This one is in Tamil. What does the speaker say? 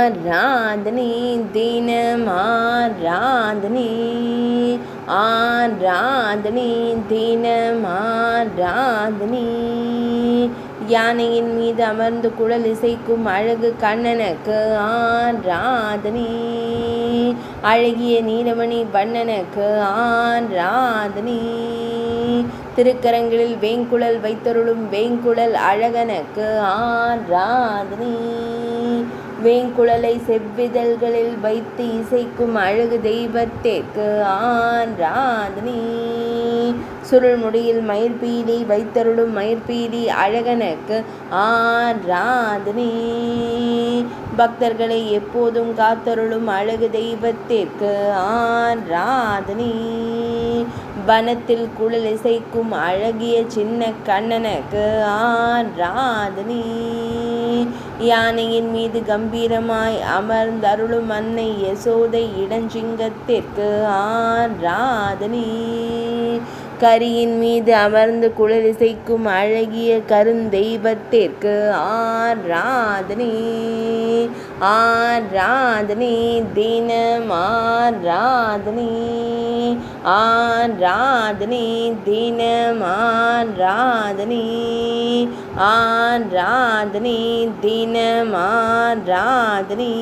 ஆராதனை தினம் ஆராதனை ஆராதனை தினம் ஆராதனை யானையின் மீது அமர்ந்து குழல் இசைக்கும் அழகு கண்ணனுக்கு ஆராதனை அழகிய நீலமணி வண்ணனுக்கு ஆராதனை திருக்கரங்களில் வேங்குழல் வைத்தருளும் வேங்குழல் அழகனுக்கு ஆராதனை வேங்குழலை செவ்விதழ்களில் வைத்து இசைக்கும் அழகு தெய்வத்திற்கு ஆராதனை சுருள்முடியில் மயிர்பீலி வைத்தருளும் மயிர்பீலி அழகனுக்கு ஆராதனை பக்தர்களை எப்போதும் காத்தருளும் அழகு தெய்வத்திற்கு ஆராதனை வனத்தில் குழல் இசைக்கும் அழகிய சின்ன கண்ணனுக்கு ஆராதனை யானையின் மீது கம்பீரமாய் அமர்ந்தருளும் அன்னை யசோதை இடஞ்சிங்கத்திற்கு ஆராதனை கரியின் மீது அமர்ந்து குழல் இசைக்கும் அழகிய கருந்தெய்வத்திற்கு ஆராதனை ஆராதனை தினம் ஆராதனை ஆராதனை தினம் ஆராதனை ஆராதனை தினம் ஆராதனை